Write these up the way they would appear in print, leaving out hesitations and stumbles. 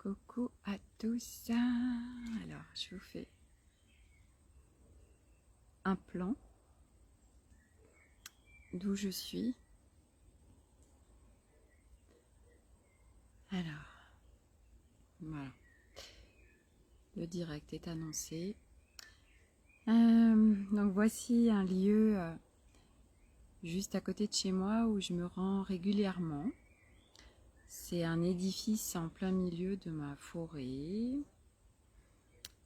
Coucou à tous. Alors, je vous fais un plan d'où je suis. Alors, voilà. Le direct est annoncé. Donc voici un lieu juste à côté de chez moi où je me rends régulièrement. C'est un édifice en plein milieu de ma forêt.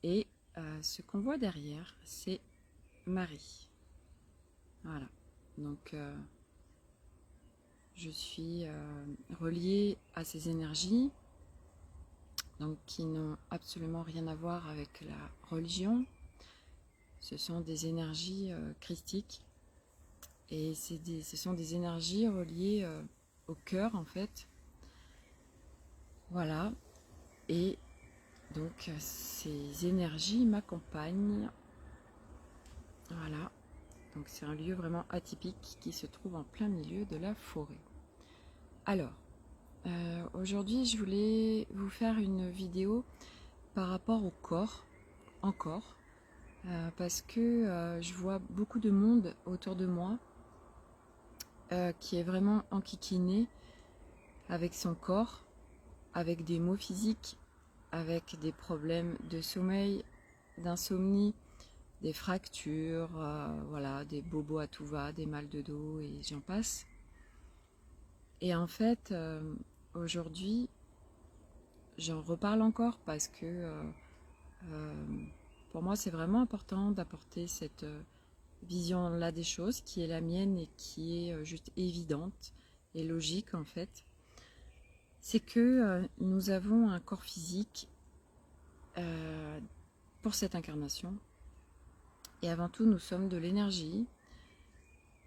Et ce qu'on voit derrière, c'est Marie. Voilà. Donc je suis reliée à ces énergies, donc qui n'ont absolument rien à voir avec la religion. Ce sont des énergies christiques et ce sont des énergies reliées au cœur en fait. Voilà. Et donc ces énergies m'accompagnent. Voilà. Donc c'est un lieu vraiment atypique qui se trouve en plein milieu de la forêt. Alors, aujourd'hui je voulais vous faire une vidéo par rapport au corps, encore, parce que je vois beaucoup de monde autour de moi qui est vraiment enquiquiné avec son corps, avec des maux physiques, avec des problèmes de sommeil, d'insomnie, des fractures, voilà, des bobos à tout va, des mal de dos et j'en passe. Et en fait, aujourd'hui, j'en reparle encore parce que pour moi, c'est vraiment important d'apporter cette vision-là des choses qui est la mienne et qui est juste évidente et logique en fait. C'est que nous avons un corps physique pour cette incarnation. Et avant tout, nous sommes de l'énergie.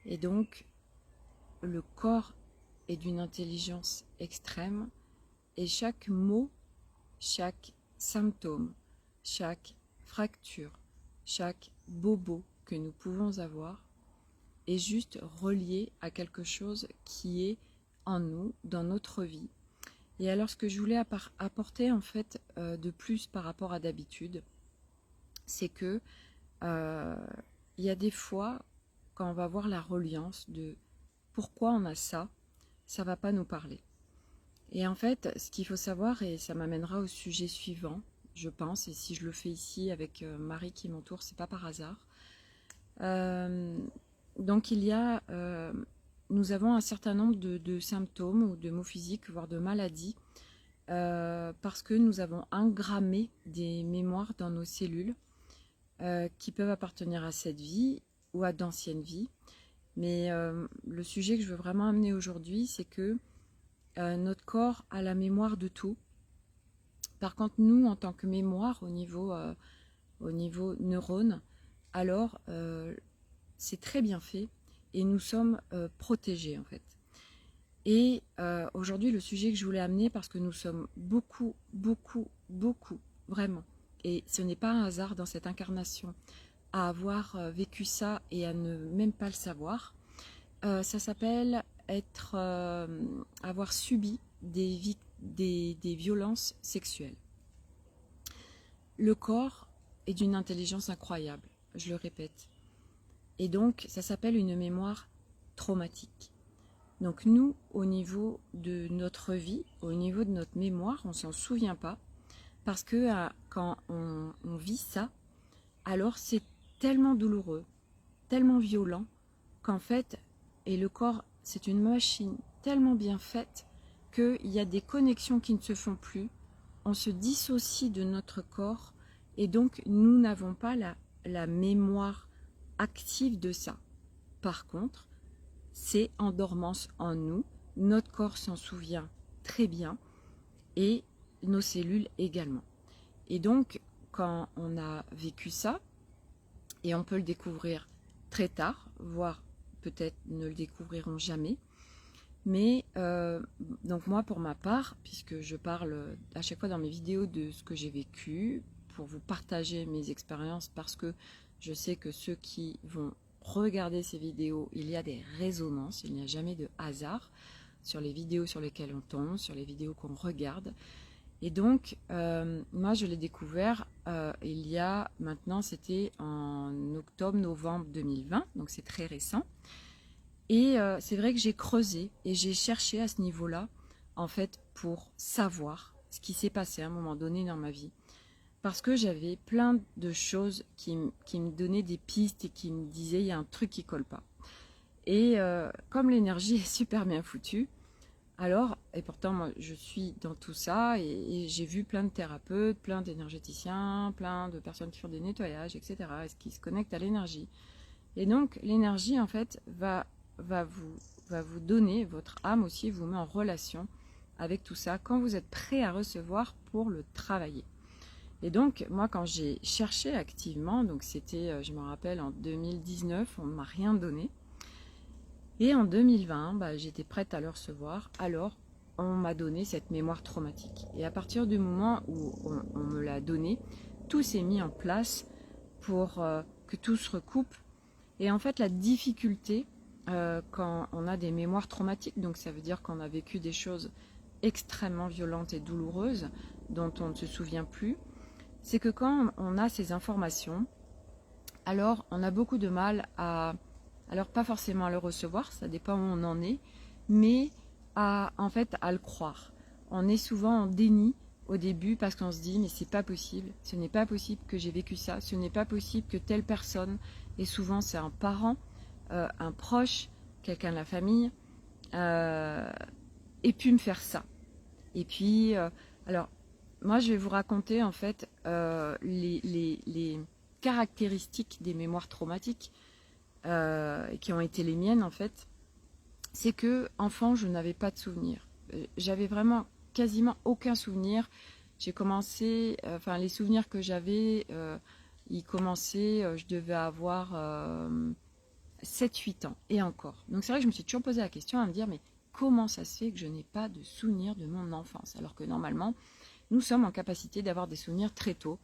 Et donc, le corps est d'une intelligence extrême. Et chaque mot, chaque symptôme, chaque fracture, chaque bobo que nous pouvons avoir est juste relié à quelque chose qui est en nous, dans notre vie. Et alors ce que je voulais apporter en fait de plus par rapport à d'habitude, c'est que il y a des fois quand on va voir la reliance de pourquoi on a ça, ça va pas nous parler. Et en fait, ce qu'il faut savoir, et ça m'amènera au sujet suivant, je pense, et si je le fais ici avec Marie qui m'entoure, c'est pas par hasard. Donc il y a, nous avons un certain nombre de symptômes ou de maux physiques, voire de maladies, parce que nous avons engrammé des mémoires dans nos cellules qui peuvent appartenir à cette vie ou à d'anciennes vies. Mais le sujet que je veux vraiment amener aujourd'hui, c'est que notre corps a la mémoire de tout. Par contre, nous, en tant que mémoire, au niveau neurones, alors c'est très bien fait et nous sommes protégés en fait. Et aujourd'hui, le sujet que je voulais amener, parce que nous sommes beaucoup, vraiment, et ce n'est pas un hasard dans cette incarnation, à avoir vécu ça et à ne même pas le savoir, ça s'appelle avoir subi des violences sexuelles. Le corps est d'une intelligence incroyable, je le répète. Et donc, ça s'appelle une mémoire traumatique. Donc nous, au niveau de notre vie, au niveau de notre mémoire, on ne s'en souvient pas. Parce que quand on vit ça, alors c'est tellement douloureux, tellement violent, qu'en fait, et le corps, c'est une machine tellement bien faite, qu'il y a des connexions qui ne se font plus, on se dissocie de notre corps, et donc nous n'avons pas la mémoire active de ça. Par contre, c'est en dormance en nous, notre corps s'en souvient très bien, et nos cellules également. Et donc, quand on a vécu ça, et on peut le découvrir très tard, voire peut-être ne le découvriront jamais, mais donc moi pour ma part, puisque je parle à chaque fois dans mes vidéos de ce que j'ai vécu, pour vous partager mes expériences, parce que je sais que ceux qui vont regarder ces vidéos, il y a des résonances, il n'y a jamais de hasard sur les vidéos sur lesquelles on tombe, sur les vidéos qu'on regarde. Et donc, moi, je l'ai découvert il y a maintenant, c'était en octobre-novembre 2020, donc c'est très récent. Et c'est vrai que j'ai creusé et j'ai cherché à ce niveau-là, en fait, pour savoir ce qui s'est passé à un moment donné dans ma vie. Parce que j'avais plein de choses qui me donnaient des pistes et qui me disaient il y a un truc qui colle pas. Et comme l'énergie est super bien foutue, alors, et pourtant moi je suis dans tout ça et j'ai vu plein de thérapeutes, plein d'énergéticiens, plein de personnes qui font des nettoyages, etc. et qui se connectent à l'énergie. Et donc l'énergie en fait va vous donner, votre âme aussi vous met en relation avec tout ça quand vous êtes prêt à recevoir pour le travailler. Et donc, moi, quand j'ai cherché activement, donc c'était, je me rappelle, en 2019, on ne m'a rien donné. Et en 2020, j'étais prête à le recevoir. Alors, on m'a donné cette mémoire traumatique. Et à partir du moment où on me l'a donné, tout s'est mis en place pour que tout se recoupe. Et en fait, la difficulté, quand on a des mémoires traumatiques, donc ça veut dire qu'on a vécu des choses extrêmement violentes et douloureuses, dont on ne se souvient plus, c'est que quand on a ces informations, alors on a beaucoup de mal alors pas forcément à le recevoir, ça dépend où on en est, mais en fait à le croire. On est souvent en déni au début parce qu'on se dit mais c'est pas possible, ce n'est pas possible que j'ai vécu ça, ce n'est pas possible que telle personne, et souvent c'est un parent, un proche, quelqu'un de la famille, ait pu me faire ça. Et puis, alors, moi, je vais vous raconter en fait les caractéristiques des mémoires traumatiques qui ont été les miennes en fait. C'est que, enfant, je n'avais pas de souvenirs. J'avais vraiment quasiment aucun souvenir. J'ai commencé, enfin, les souvenirs que j'avais, ils commençaient, je devais avoir 7-8 ans et encore. Donc, c'est vrai que je me suis toujours posé la question à me dire, mais comment ça se fait que je n'ai pas de souvenirs de mon enfance? Alors que normalement, nous sommes en capacité d'avoir des souvenirs très tôt.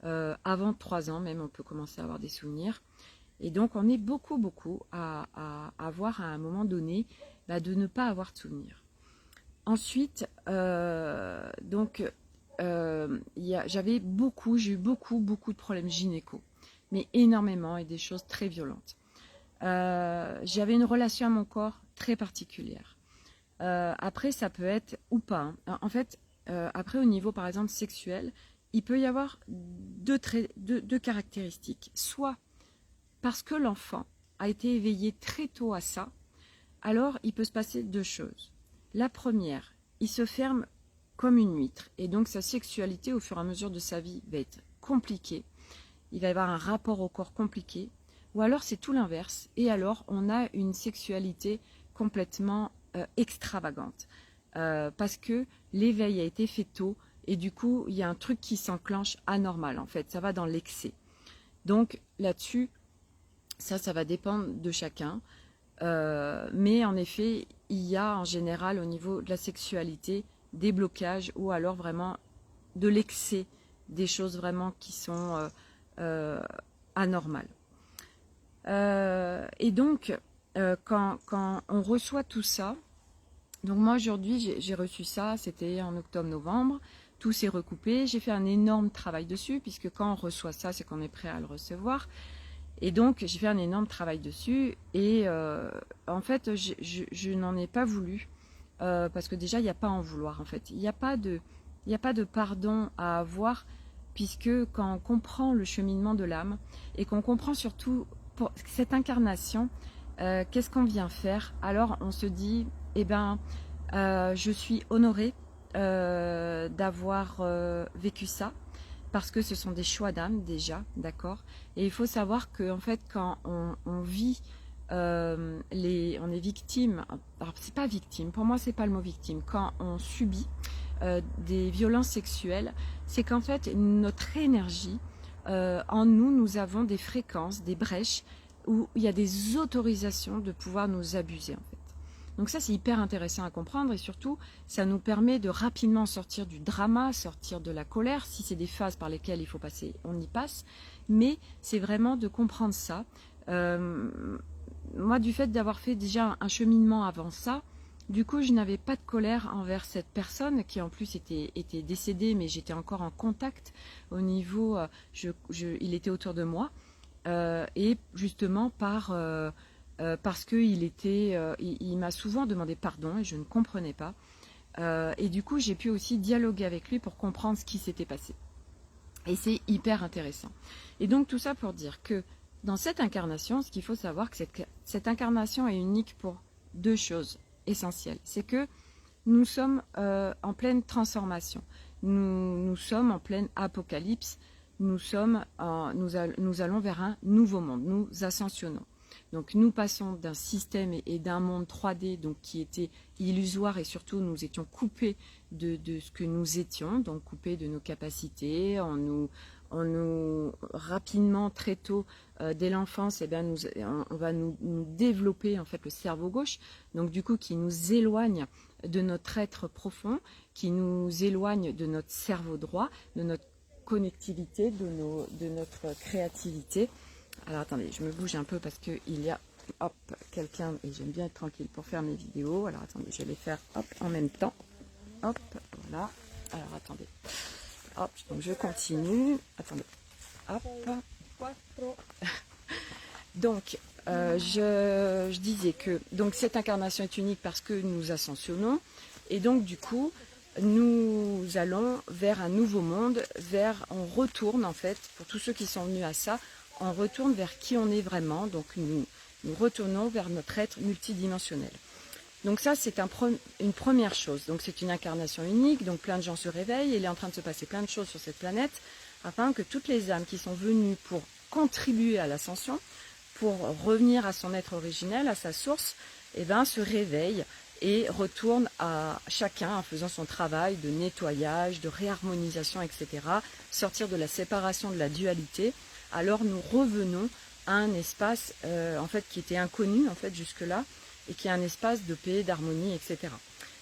Avant 3 ans même, on peut commencer à avoir des souvenirs. Et donc, on est beaucoup à avoir à un moment donné de ne pas avoir de souvenirs. Ensuite, j'ai eu beaucoup de problèmes gynéco, mais énormément et des choses très violentes. J'avais une relation à mon corps très particulière. Après, ça peut être ou pas. Hein. En fait, après, au niveau, par exemple, sexuel, il peut y avoir deux caractéristiques. Soit parce que l'enfant a été éveillé très tôt à ça, alors il peut se passer 2 choses. La première, il se ferme comme une huître. Et donc, sa sexualité, au fur et à mesure de sa vie, va être compliquée. Il va y avoir un rapport au corps compliqué. Ou alors, c'est tout l'inverse. Et alors, on a une sexualité complètement extravagante. Parce que l'éveil a été fait tôt. Et du coup, il y a un truc qui s'enclenche anormal, en fait. Ça va dans l'excès. Donc, là-dessus, ça va dépendre de chacun. Mais en effet, il y a en général, au niveau de la sexualité, des blocages ou alors vraiment de l'excès, des choses vraiment qui sont anormales. Et donc, quand on reçoit tout ça, donc moi aujourd'hui j'ai reçu ça, c'était en octobre-novembre, tout s'est recoupé, j'ai fait un énorme travail dessus, puisque quand on reçoit ça, c'est qu'on est prêt à le recevoir. Et donc j'ai fait un énorme travail dessus, et en fait je n'en ai pas voulu, parce que déjà il n'y a pas à en vouloir en fait, il n'y a pas de pardon à avoir, puisque quand on comprend le cheminement de l'âme, et qu'on comprend surtout pour cette incarnation, qu'est-ce qu'on vient faire, alors on se dit, eh ben, je suis honorée d'avoir vécu ça, parce que ce sont des choix d'âme déjà, d'accord. Et il faut savoir que en fait, quand on vit, on est victime. Alors c'est pas victime, pour moi c'est pas le mot victime. Quand on subit des violences sexuelles, c'est qu'en fait notre énergie, en nous avons des fréquences, des brèches où il y a des autorisations de pouvoir nous abuser en fait. Donc ça, c'est hyper intéressant à comprendre, et surtout, ça nous permet de rapidement sortir du drama, sortir de la colère. Si c'est des phases par lesquelles il faut passer, on y passe. Mais c'est vraiment de comprendre ça. Moi, du fait d'avoir fait déjà un cheminement avant ça, Du coup, je n'avais pas de colère envers cette personne qui en plus était décédée, mais j'étais encore en contact au niveau, il était autour de moi, et justement parce qu'il m'a souvent demandé pardon et je ne comprenais pas. Et du coup, j'ai pu aussi dialoguer avec lui pour comprendre ce qui s'était passé. Et c'est hyper intéressant. Et donc tout ça pour dire que dans cette incarnation, ce qu'il faut savoir, que cette incarnation est unique pour deux choses essentielles. C'est que nous sommes en pleine transformation. Nous sommes en pleine apocalypse. Nous allons vers un nouveau monde. Nous ascensionnons. Donc nous passons d'un système et d'un monde 3D donc, qui était illusoire et surtout nous étions coupés de ce que nous étions, donc coupés de nos capacités, on nous rapidement, très tôt, dès l'enfance, eh bien, on va nous développer en fait le cerveau gauche, donc du coup qui nous éloigne de notre être profond, qui nous éloigne de notre cerveau droit, de notre connectivité, de notre créativité. Alors attendez, je me bouge un peu parce qu'il y a quelqu'un, et j'aime bien être tranquille pour faire mes vidéos. Alors attendez, je vais les faire en même temps. Hop, voilà. Alors attendez. Hop, donc je continue. Attendez. Hop. Donc, je disais que donc cette incarnation est unique parce que nous ascensionnons. Et donc du coup, nous allons vers un nouveau monde, on retourne en fait, pour tous ceux qui sont venus à ça, on retourne vers qui on est vraiment, donc nous retournons vers notre être multidimensionnel. Donc ça, c'est une première chose. Donc c'est une incarnation unique, donc plein de gens se réveillent, et il est en train de se passer plein de choses sur cette planète, afin que toutes les âmes qui sont venues pour contribuer à l'ascension, pour revenir à son être originel, à sa source, eh ben, se réveillent et retournent à chacun en faisant son travail de nettoyage, de réharmonisation, etc. Sortir de la séparation, de la dualité. Alors nous revenons à un espace en fait, qui était inconnu en fait, jusque-là, et qui est un espace de paix, d'harmonie, etc.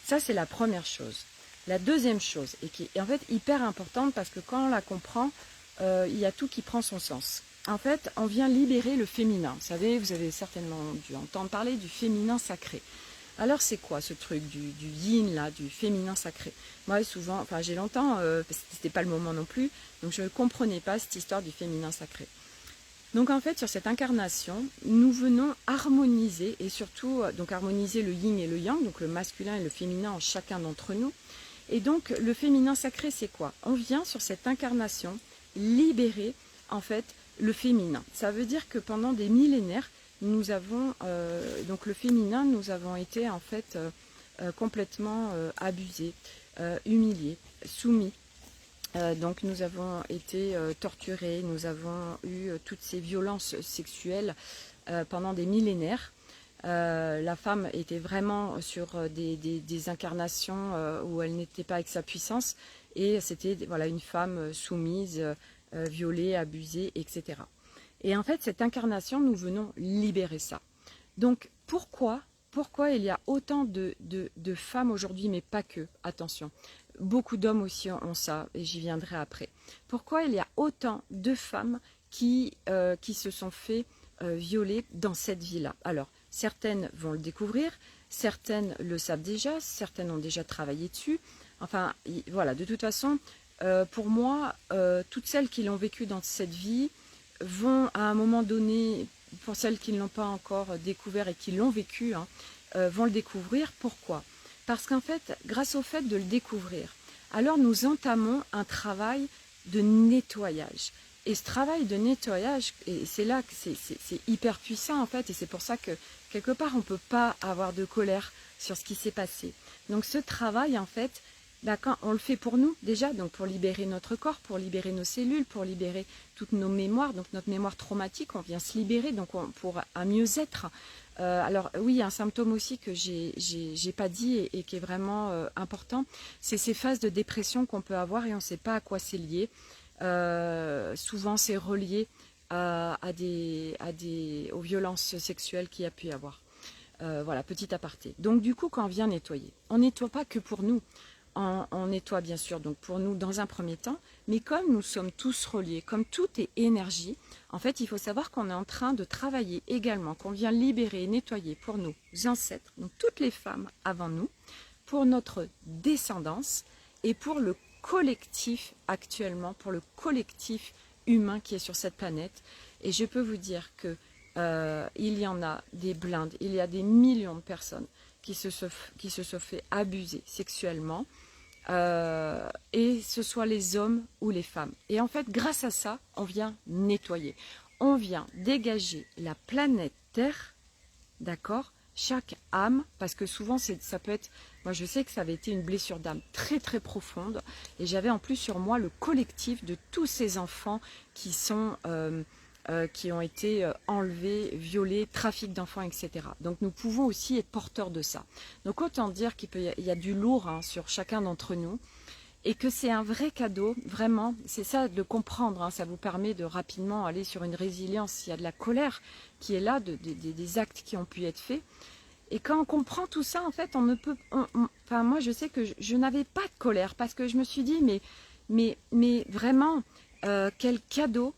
Ça, c'est la première chose. La deuxième chose, et qui est en fait hyper importante, parce que quand on la comprend, il y a tout qui prend son sens. En fait, on vient libérer le féminin. Vous savez, vous avez certainement dû entendre parler du féminin sacré. Alors c'est quoi ce truc du yin là, du féminin sacré? Moi souvent, enfin j'ai longtemps, parce que c'était pas le moment non plus, donc je ne comprenais pas cette histoire du féminin sacré. Donc en fait sur cette incarnation, nous venons harmoniser et surtout donc harmoniser le yin et le yang, donc le masculin et le féminin en chacun d'entre nous. Et donc le féminin sacré c'est quoi? On vient sur cette incarnation libérer en fait le féminin. Ça veut dire que pendant des millénaires, nous avons, donc le féminin, nous avons été en fait complètement abusés, humiliés, soumis. Donc nous avons été torturés, nous avons eu toutes ces violences sexuelles pendant des millénaires. La femme était vraiment sur des incarnations où elle n'était pas avec sa puissance, et c'était voilà, une femme soumise, violée, abusée, etc. Et en fait, cette incarnation, nous venons libérer ça. Donc, pourquoi il y a autant de femmes aujourd'hui, mais pas que, attention. Beaucoup d'hommes aussi ont ça, et j'y viendrai après. Pourquoi il y a autant de femmes qui se sont fait violer dans cette vie-là? Alors, certaines vont le découvrir, certaines le savent déjà, certaines ont déjà travaillé dessus. Enfin, voilà, de toute façon, pour moi, toutes celles qui l'ont vécu dans cette vie vont à un moment donné, pour celles qui ne l'ont pas encore découvert et qui l'ont vécu, hein, vont le découvrir. Pourquoi? Parce qu'en fait, grâce au fait de le découvrir, alors nous entamons un travail de nettoyage. Et ce travail de nettoyage, et c'est là que c'est hyper puissant en fait, et c'est pour ça que quelque part on ne peut pas avoir de colère sur ce qui s'est passé. Donc ce travail en fait, ben, quand on le fait pour nous déjà, donc pour libérer notre corps, pour libérer nos cellules, pour libérer toutes nos mémoires, donc notre mémoire traumatique, on vient se libérer donc pour un mieux-être. Alors oui, il y a un symptôme aussi que j'ai pas dit et qui est vraiment important, c'est ces phases de dépression qu'on peut avoir et on ne sait pas à quoi c'est lié. Souvent c'est relié aux violences sexuelles qu'il y a pu y avoir. Voilà, petit aparté. Donc du coup, quand on vient nettoyer, on ne nettoie pas que pour nous. on nettoie bien sûr donc pour nous dans un premier temps, mais comme nous sommes tous reliés, comme tout est énergie, en fait il faut savoir qu'on est en train de travailler également, qu'on vient libérer et nettoyer pour nos ancêtres, donc toutes les femmes avant nous, pour notre descendance et pour le collectif actuellement, pour le collectif humain qui est sur cette planète. Et je peux vous dire que il y en a des blindes, il y a des millions de personnes qui se sont fait abuser sexuellement, et ce soit les hommes ou les femmes. Et en fait, grâce à ça, on vient nettoyer. On vient dégager la planète Terre, d'accord? Chaque âme, parce que souvent ça peut être, moi je sais que ça avait été une blessure d'âme très très profonde, et j'avais en plus sur moi le collectif de tous ces enfants qui sont qui ont été enlevés, violés, trafic d'enfants, etc. Donc nous pouvons aussi être porteurs de ça. Donc autant dire qu'il y a du lourd hein, sur chacun d'entre nous, et que c'est un vrai cadeau, vraiment, c'est ça de le comprendre, hein, ça vous permet de rapidement aller sur une résilience. S'il y a de la colère qui est là, des actes qui ont pu être faits, et quand on comprend tout ça, en fait, on ne peut... enfin, moi, je sais que je n'avais pas de colère, parce que je me suis dit, mais vraiment, quel cadeau,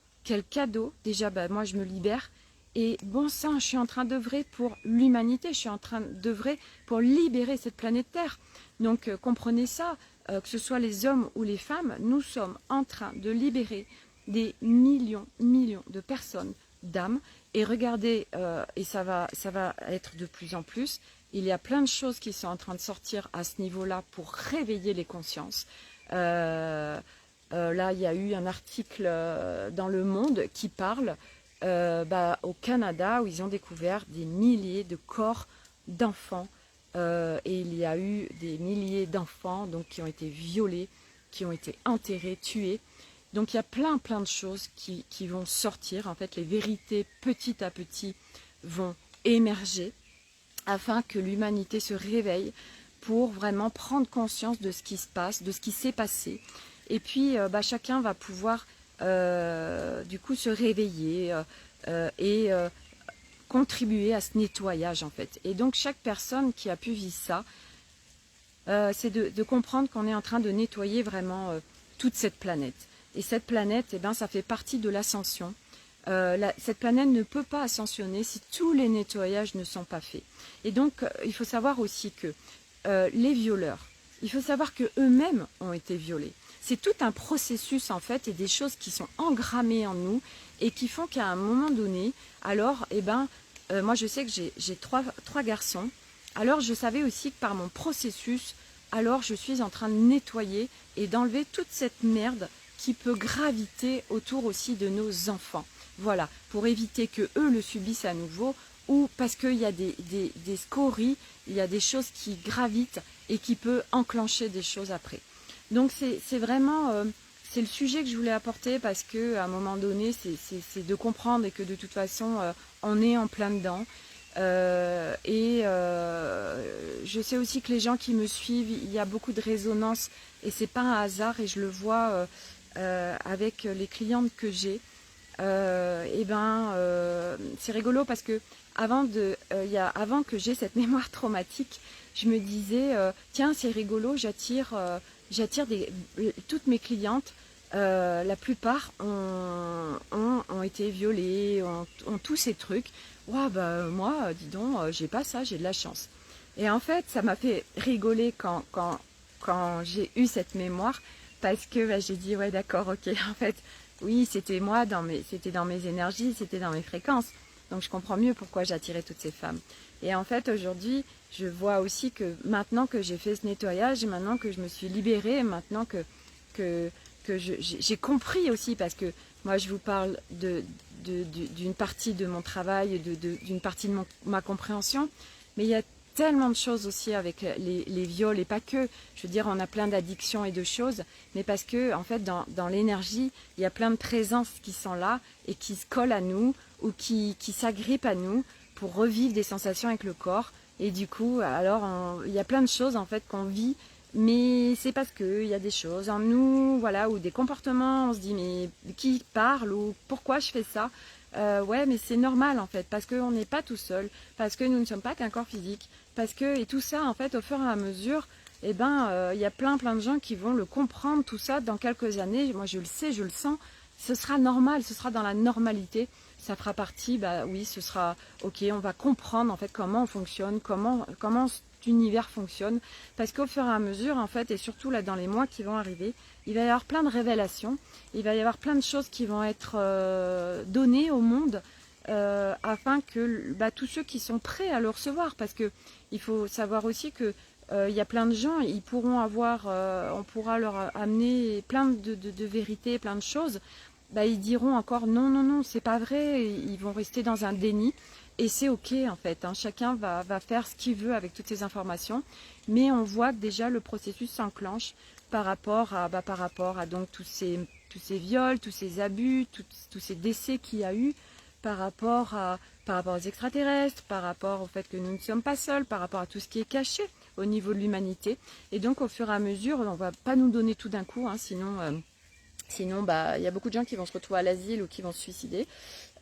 déjà, bah, moi, je me libère, et bon sang, je suis en train d'œuvrer pour l'humanité, je suis en train d'œuvrer pour libérer cette planète Terre. Donc, comprenez ça, que ce soit les hommes ou les femmes, nous sommes en train de libérer des millions de personnes, d'âmes. Et regardez, et ça va être de plus en plus, il y a plein de choses qui sont en train de sortir à ce niveau-là pour réveiller les consciences. Là, il y a eu un article dans Le Monde qui parle au Canada où ils ont découvert des milliers de corps d'enfants. Et il y a eu des milliers d'enfants donc, qui ont été violés, qui ont été enterrés, tués. Donc il y a plein de choses qui vont sortir. En fait, les vérités petit à petit vont émerger afin que l'humanité se réveille pour vraiment prendre conscience de ce qui se passe, de ce qui s'est passé. Et puis chacun va pouvoir du coup se réveiller et contribuer à ce nettoyage en fait. Et donc chaque personne qui a pu vivre ça, c'est de comprendre qu'on est en train de nettoyer vraiment toute cette planète. Et cette planète, eh ben, ça fait partie de l'ascension. Cette planète ne peut pas ascensionner si tous les nettoyages ne sont pas faits. Et donc, il faut savoir aussi que les violeurs, il faut savoir qu'eux-mêmes ont été violés. C'est tout un processus en fait et des choses qui sont engrammées en nous et qui font qu'à un moment donné, alors, eh ben, moi je sais que j'ai trois garçons, alors je savais aussi que par mon processus, alors je suis en train de nettoyer et d'enlever toute cette merde qui peut graviter autour aussi de nos enfants. Voilà, pour éviter que eux le subissent à nouveau ou parce qu'il y a des scories, il y a des choses qui gravitent et qui peuvent enclencher des choses après. Donc c'est vraiment, c'est le sujet que je voulais apporter parce qu'à un moment donné, c'est de comprendre et que de toute façon, on est en plein dedans. Je sais aussi que les gens qui me suivent, il y a beaucoup de résonance et c'est pas un hasard et je le vois avec les clientes que j'ai. C'est rigolo parce que avant que j'ai cette mémoire traumatique, je me disais tiens c'est rigolo, j'attire toutes mes clientes, la plupart ont été violées, ont tous ces trucs. Ouais, bah, moi, dis donc, j'ai pas ça, j'ai de la chance. Et en fait, ça m'a fait rigoler quand j'ai eu cette mémoire, parce que j'ai dit, ouais, d'accord, ok, en fait, oui, c'était moi, c'était dans mes énergies, c'était dans mes fréquences. Donc, je comprends mieux pourquoi j'attirais toutes ces femmes. Et en fait, aujourd'hui, je vois aussi que maintenant que j'ai fait ce nettoyage, maintenant que je me suis libérée, maintenant que j'ai compris aussi, parce que moi, je vous parle d'une partie de mon travail, d'une partie de ma compréhension, mais il y a tellement de choses aussi avec les viols, et pas que, je veux dire, on a plein d'addictions et de choses, mais parce que, en fait, dans l'énergie, il y a plein de présences qui sont là, et qui se collent à nous, ou qui s'agrippent à nous, pour revivre des sensations avec le corps, et du coup, alors, il y a plein de choses, en fait, qu'on vit, mais c'est parce qu'il y a des choses en nous, voilà, ou des comportements, on se dit, mais qui parle, ou pourquoi je fais ça? Ouais, mais c'est normal en fait, parce qu'on n'est pas tout seul, parce que nous ne sommes pas qu'un corps physique, parce que, et tout ça en fait, au fur et à mesure, eh ben, il y a plein de gens qui vont le comprendre, tout ça, dans quelques années. Moi, je le sais, je le sens. Ce sera normal, ce sera dans la normalité. Ça fera partie, bah oui, ce sera ok, on va comprendre en fait comment on fonctionne, comment cet univers fonctionne. Parce qu'au fur et à mesure, en fait, et surtout là dans les mois qui vont arriver, il va y avoir plein de révélations, il va y avoir plein de choses qui vont être données au monde afin que bah, tous ceux qui sont prêts à le recevoir, parce que il faut savoir aussi que il y a plein de gens, ils pourront avoir, on pourra leur amener plein de vérités, plein de choses. Bah, ils diront encore non, non, non, c'est pas vrai. Ils vont rester dans un déni. Et c'est ok en fait. Hein. Chacun va faire ce qu'il veut avec toutes ces informations. Mais on voit que déjà le processus s'enclenche par rapport à donc tous ces viols, tous ces abus, tous ces décès qu'il y a eu, par rapport aux extraterrestres, par rapport au fait que nous ne sommes pas seuls, par rapport à tout ce qui est caché au niveau de l'humanité. Et donc au fur et à mesure, on ne va pas nous donner tout d'un coup, hein, sinon bah, y a beaucoup de gens qui vont se retrouver à l'asile ou qui vont se suicider.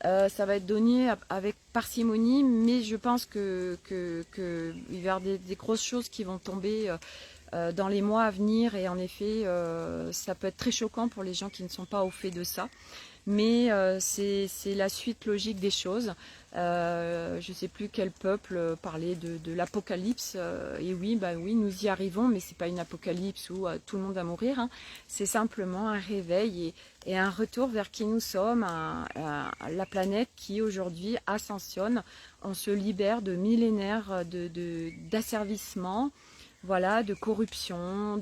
Ça va être donné avec parcimonie, mais je pense qu'il va y avoir des grosses choses qui vont tomber dans les mois à venir. Et en effet, ça peut être très choquant pour les gens qui ne sont pas au fait de ça. Mais c'est la suite logique des choses. Je ne sais plus quel peuple parlait de l'apocalypse. Et oui, bah oui, nous y arrivons, mais c'est pas une apocalypse où tout le monde va mourir. Hein. C'est simplement un réveil et un retour vers qui nous sommes, la planète qui aujourd'hui ascensionne. On se libère de millénaires d'asservissement, voilà, de corruption,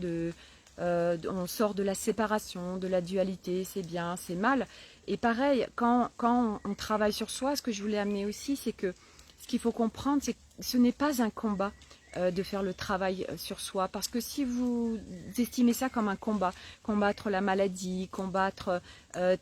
on sort de la séparation, de la dualité, c'est bien, c'est mal. Et pareil, quand on travaille sur soi, ce que je voulais amener aussi, c'est que ce qu'il faut comprendre, c'est que ce n'est pas un combat de faire le travail sur soi. Parce que si vous estimez ça comme un combat, combattre la maladie, combattre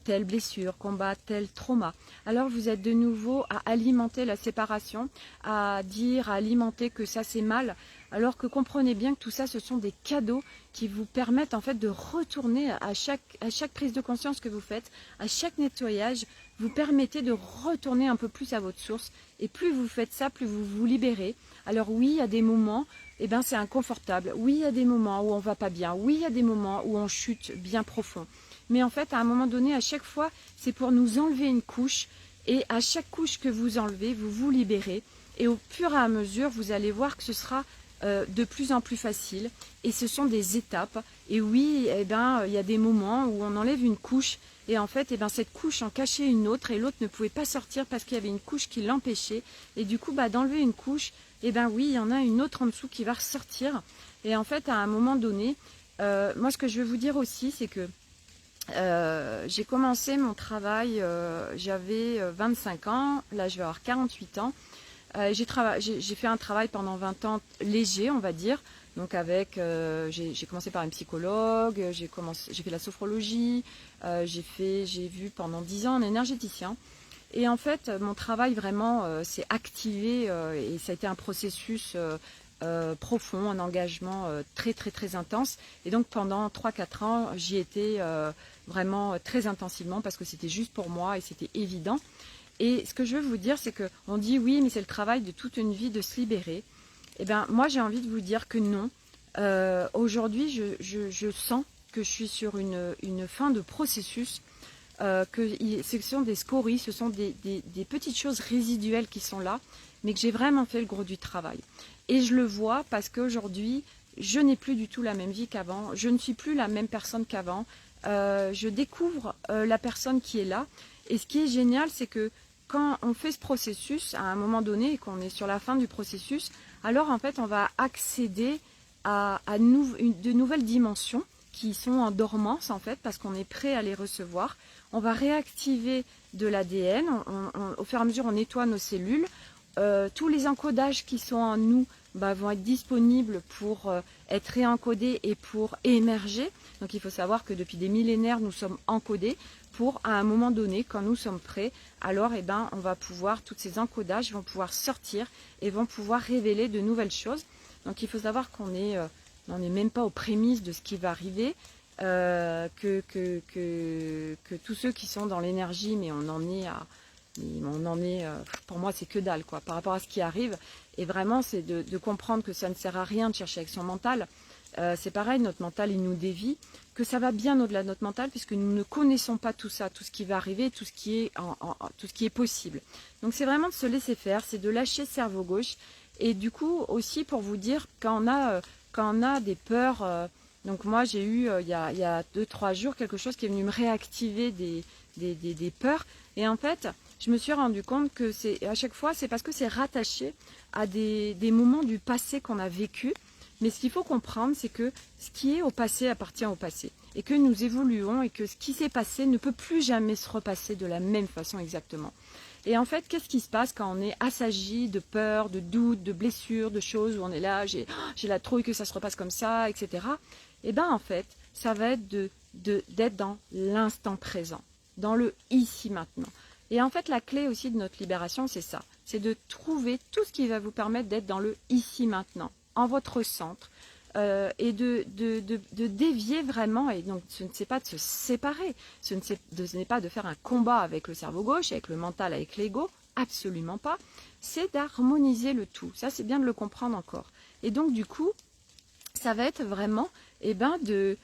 telle blessure, combattre tel trauma, alors vous êtes de nouveau à alimenter la séparation, à alimenter que ça c'est mal, alors que comprenez bien que tout ça, ce sont des cadeaux qui vous permettent en fait de retourner à chaque prise de conscience que vous faites, à chaque nettoyage, vous permettez de retourner un peu plus à votre source. Et plus vous faites ça, plus vous vous libérez. Alors oui, il y a des moments, eh ben, c'est inconfortable. Oui, il y a des moments où on va pas bien. Oui, il y a des moments où on chute bien profond. Mais en fait, à un moment donné, à chaque fois, c'est pour nous enlever une couche. Et à chaque couche que vous enlevez, vous vous libérez. Et au fur et à mesure, vous allez voir que ce sera de plus en plus facile. Et ce sont des étapes. Et oui, eh ben, il y a des moments où on enlève une couche. Et en fait, eh ben, cette couche en cachait une autre. Et l'autre ne pouvait pas sortir parce qu'il y avait une couche qui l'empêchait. Et du coup, bah, d'enlever une couche, eh ben oui, il y en a une autre en dessous qui va ressortir. Et en fait, à un moment donné, moi, ce que je veux vous dire aussi, c'est que j'ai commencé mon travail, j'avais 25 ans. Là, je vais avoir 48 ans. J'ai fait un travail pendant 20 ans léger, on va dire. Donc j'ai commencé par une psychologue, j'ai fait la sophrologie, j'ai vu pendant 10 ans un énergéticien. Et en fait, mon travail vraiment s'est activé et ça a été un processus profond, un engagement très très très intense. Et donc pendant 3-4 ans, j'y étais vraiment très intensivement parce que c'était juste pour moi et c'était évident. Et ce que je veux vous dire, c'est qu'on dit oui, mais c'est le travail de toute une vie de se libérer. Eh bien, moi, j'ai envie de vous dire que non. Aujourd'hui, je sens que je suis sur une fin de processus, ce sont des scories, ce sont des petites choses résiduelles qui sont là, mais que j'ai vraiment fait le gros du travail. Et je le vois parce qu'aujourd'hui, je n'ai plus du tout la même vie qu'avant, je ne suis plus la même personne qu'avant, je découvre la personne qui est là. Et ce qui est génial, c'est que quand on fait ce processus, à un moment donné, et qu'on est sur la fin du processus, alors en fait, on va accéder à de nouvelles dimensions qui sont en dormance, en fait, parce qu'on est prêt à les recevoir. On va réactiver de l'ADN, au fur et à mesure, on nettoie nos cellules. Tous les encodages qui sont en nous vont être disponibles pour être réencodés et pour émerger. Donc il faut savoir que depuis des millénaires, nous sommes encodés pour, à un moment donné, quand nous sommes prêts, alors on va pouvoir, tous ces encodages vont pouvoir sortir et vont pouvoir révéler de nouvelles choses. Donc il faut savoir qu'on n'en est même pas aux prémices de ce qui va arriver, que tous ceux qui sont dans l'énergie, mais pour moi c'est que dalle quoi, par rapport à ce qui arrive. Et vraiment c'est de comprendre que ça ne sert à rien de chercher avec son mental. c'est pareil, notre mental, il nous dévie, que ça va bien au-delà de notre mental, puisque nous ne connaissons pas tout ça, tout ce qui va arriver, tout ce qui est, tout ce qui est possible. Donc c'est vraiment de se laisser faire, c'est de lâcher le cerveau gauche, et du coup aussi pour vous dire, quand on a des peurs, donc moi j'ai eu il y a 2-3 jours quelque chose qui est venu me réactiver des peurs, et en fait je me suis rendu compte que à chaque fois c'est parce que c'est rattaché à des moments du passé qu'on a vécu. Mais ce qu'il faut comprendre, c'est que ce qui est au passé appartient au passé. Et que nous évoluons et que ce qui s'est passé ne peut plus jamais se repasser de la même façon exactement. Et en fait, qu'est-ce qui se passe quand on est assagi de peur, de doute, de blessures, de choses où on est là, j'ai la trouille que ça se repasse comme ça, etc. Et bien en fait, ça va être d'être dans l'instant présent, dans le ici maintenant. Et en fait, la clé aussi de notre libération, c'est ça. C'est de trouver tout ce qui va vous permettre d'être dans le ici maintenant, en votre centre, et de dévier vraiment, et donc ce n'est pas de se séparer, ce n'est pas de faire un combat avec le cerveau gauche, avec le mental, avec l'ego, absolument pas, c'est d'harmoniser le tout, ça c'est bien de le comprendre encore. Et donc du coup, ça va être vraiment de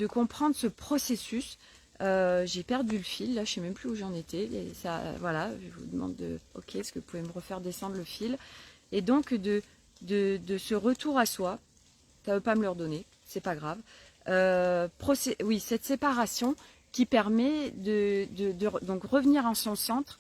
comprendre ce processus. J'ai perdu le fil, là je ne sais même plus où j'en étais, et ça, voilà, je vous demande ok, est-ce que vous pouvez me refaire descendre le fil, et donc de ce retour à soi, ça ne veut pas me le redonner, c'est pas grave. Oui, cette séparation qui permet donc revenir en son centre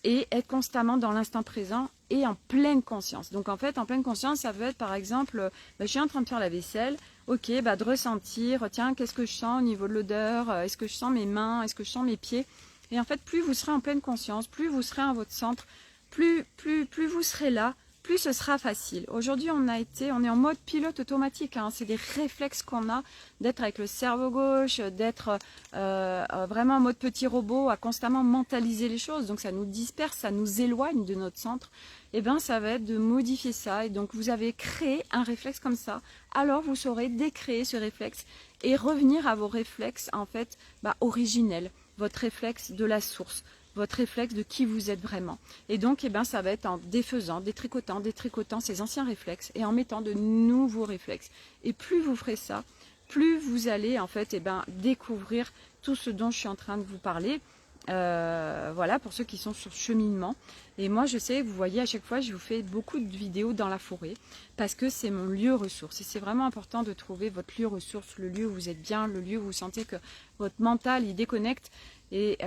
et être constamment dans l'instant présent et en pleine conscience. Donc en fait, en pleine conscience, ça veut être par exemple, je suis en train de faire la vaisselle, ok, de ressentir, tiens, qu'est-ce que je sens au niveau de l'odeur, est-ce que je sens mes mains, est-ce que je sens mes pieds. Et en fait, plus vous serez en pleine conscience, plus vous serez à votre centre, plus vous serez là, plus ce sera facile. Aujourd'hui, on est en mode pilote automatique. Hein. C'est des réflexes qu'on a d'être avec le cerveau gauche, d'être vraiment en mode petit robot, à constamment mentaliser les choses. Donc ça nous disperse, ça nous éloigne de notre centre. Et bien, ça va être de modifier ça. Et donc, vous avez créé un réflexe comme ça. Alors, vous saurez décréer ce réflexe et revenir à vos réflexes, en fait, originels. Votre réflexe de la source. Votre réflexe de qui vous êtes vraiment. Et donc, ça va être en défaisant, détricotant ces anciens réflexes et en mettant de nouveaux réflexes. Et plus vous ferez ça, plus vous allez en fait découvrir tout ce dont je suis en train de vous parler. Voilà, pour ceux qui sont sur cheminement. Et moi, je sais, vous voyez, à chaque fois, je vous fais beaucoup de vidéos dans la forêt parce que c'est mon lieu ressource. Et c'est vraiment important de trouver votre lieu ressource, le lieu où vous êtes bien, le lieu où vous sentez que votre mental, il déconnecte. Et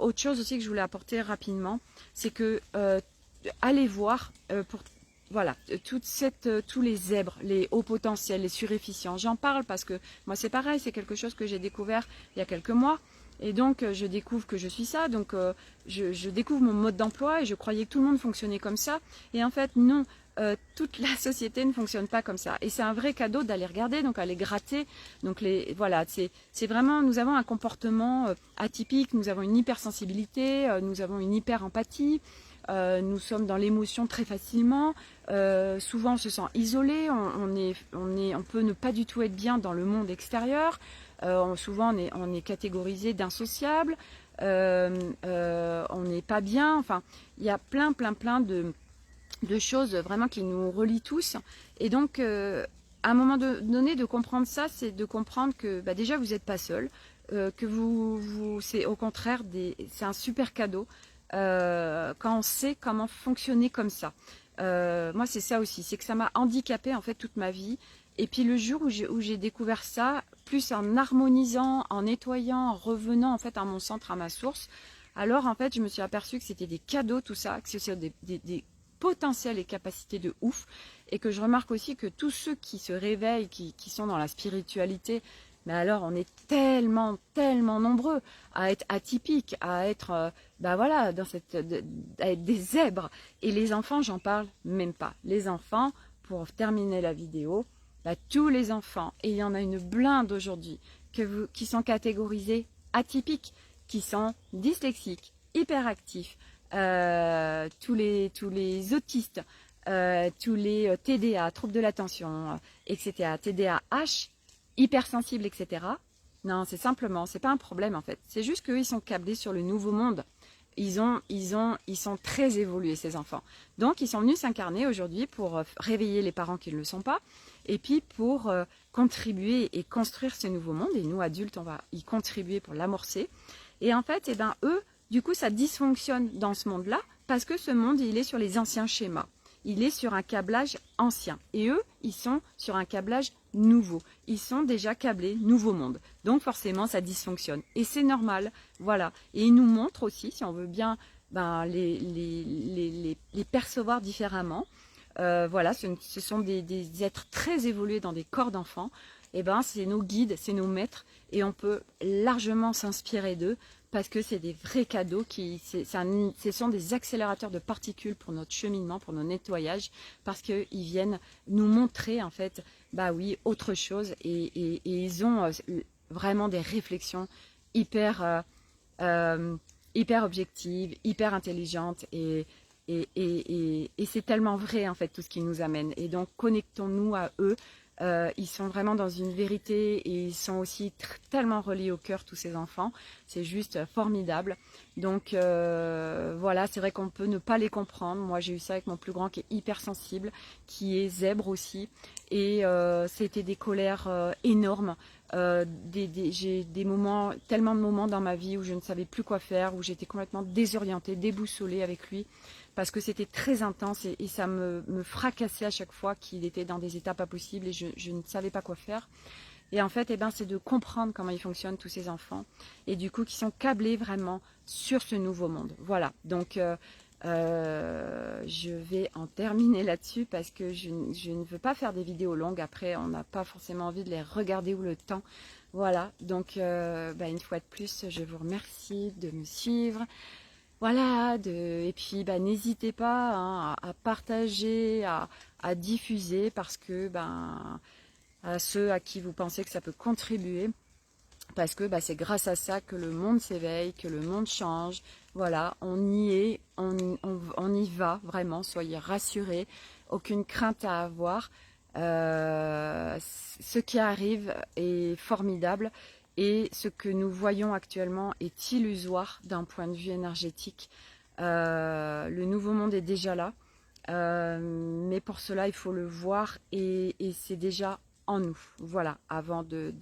autre chose aussi que je voulais apporter rapidement, c'est que allez voir voilà, tous les zèbres, les hauts potentiels, les surefficients. J'en parle parce que moi c'est pareil, c'est quelque chose que j'ai découvert il y a quelques mois. Et donc je découvre que je suis ça, donc je découvre mon mode d'emploi et je croyais que tout le monde fonctionnait comme ça. Et en fait non, toute la société ne fonctionne pas comme ça. Et c'est un vrai cadeau d'aller regarder, donc aller gratter. Donc voilà, c'est vraiment, nous avons un comportement atypique, nous avons une hypersensibilité, nous avons une hyper-empathie. Nous sommes dans l'émotion très facilement, souvent on se sent isolé, on peut ne pas du tout être bien dans le monde extérieur, souvent on est catégorisé d'insociable, on n'est pas bien, enfin il y a plein de choses vraiment qui nous relient tous. Et donc à un moment donné de comprendre ça, c'est de comprendre que déjà vous n'êtes pas seul, que c'est au contraire c'est un super cadeau. Quand on sait comment fonctionner comme ça. Moi c'est ça aussi, c'est que ça m'a handicapée en fait toute ma vie. Et puis le jour où j'ai découvert ça, plus en harmonisant, en nettoyant, en revenant en fait à mon centre, à ma source, alors en fait je me suis aperçue que c'était des cadeaux tout ça, que c'était des potentiels et capacités de ouf. Et que je remarque aussi que tous ceux qui se réveillent, qui sont dans la spiritualité, mais alors on est tellement nombreux à être atypiques, à être voilà, à être des zèbres. Et les enfants, j'en parle même pas. Les enfants, pour terminer la vidéo, tous les enfants, et il y en a une blinde aujourd'hui, qui sont catégorisés atypiques, qui sont dyslexiques, hyperactifs, tous les autistes, tous les TDA, troubles de l'attention, etc., TDAH, hypersensibles, etc. Non, c'est pas un problème en fait. C'est juste qu'eux, ils sont câblés sur le nouveau monde. Ils sont très évolués, ces enfants. Donc, ils sont venus s'incarner aujourd'hui pour réveiller les parents qui ne le sont pas et puis pour contribuer et construire ce nouveau monde. Et nous, adultes, on va y contribuer pour l'amorcer. Et en fait, eh ben, eux, du coup, ça dysfonctionne dans ce monde-là parce que ce monde, il est sur les anciens schémas. Il est sur un câblage ancien. Et eux, ils sont sur un câblage nouveau. Ils sont déjà câblés nouveau monde. Donc forcément, ça dysfonctionne. Et c'est normal. Voilà. Et ils nous montrent aussi, si on veut bien les percevoir différemment. Voilà, ce sont des êtres très évolués dans des corps d'enfants. Et ben, c'est nos guides, c'est nos maîtres. Et on peut largement s'inspirer d'eux parce que c'est des vrais cadeaux, ce sont des accélérateurs de particules pour notre cheminement, pour nos nettoyages, parce qu'ils viennent nous montrer en fait, bah oui, autre chose, et ils ont vraiment des réflexions hyper objectives, hyper intelligentes, et c'est tellement vrai en fait tout ce qu'ils nous amènent. Et donc connectons-nous à eux. Ils sont vraiment dans une vérité et ils sont aussi tellement reliés au cœur, tous ces enfants. C'est juste formidable. Donc voilà, c'est vrai qu'on peut ne pas les comprendre. Moi, j'ai eu ça avec mon plus grand qui est hypersensible, qui est zèbre aussi. Et c'était des colères énormes. J'ai des moments, tellement de moments dans ma vie où je ne savais plus quoi faire, où j'étais complètement désorientée, déboussolée avec lui, parce que c'était très intense et ça me fracassait à chaque fois qu'il était dans des états pas possibles et je ne savais pas quoi faire. Et en fait, eh ben, c'est de comprendre comment ils fonctionnent tous ces enfants et du coup qui sont câblés vraiment sur ce nouveau monde. Voilà, donc je vais en terminer là-dessus parce que je ne veux pas faire des vidéos longues. Après, on n'a pas forcément envie de les regarder ou le temps. Voilà, donc une fois de plus, je vous remercie de me suivre. Voilà, et puis n'hésitez pas hein, à partager, à diffuser parce que à ceux à qui vous pensez que ça peut contribuer, parce que c'est grâce à ça que le monde s'éveille, que le monde change. Voilà, on y est, on y va vraiment, soyez rassurés, aucune crainte à avoir. Ce qui arrive est formidable. Et ce que nous voyons actuellement est illusoire d'un point de vue énergétique. Le nouveau monde est déjà là, mais pour cela, il faut le voir et c'est déjà en nous. Voilà, avant de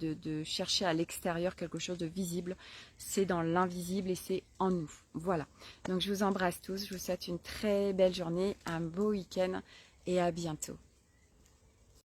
chercher à l'extérieur quelque chose de visible, c'est dans l'invisible et c'est en nous. Voilà, donc je vous embrasse tous, je vous souhaite une très belle journée, un beau week-end et à bientôt.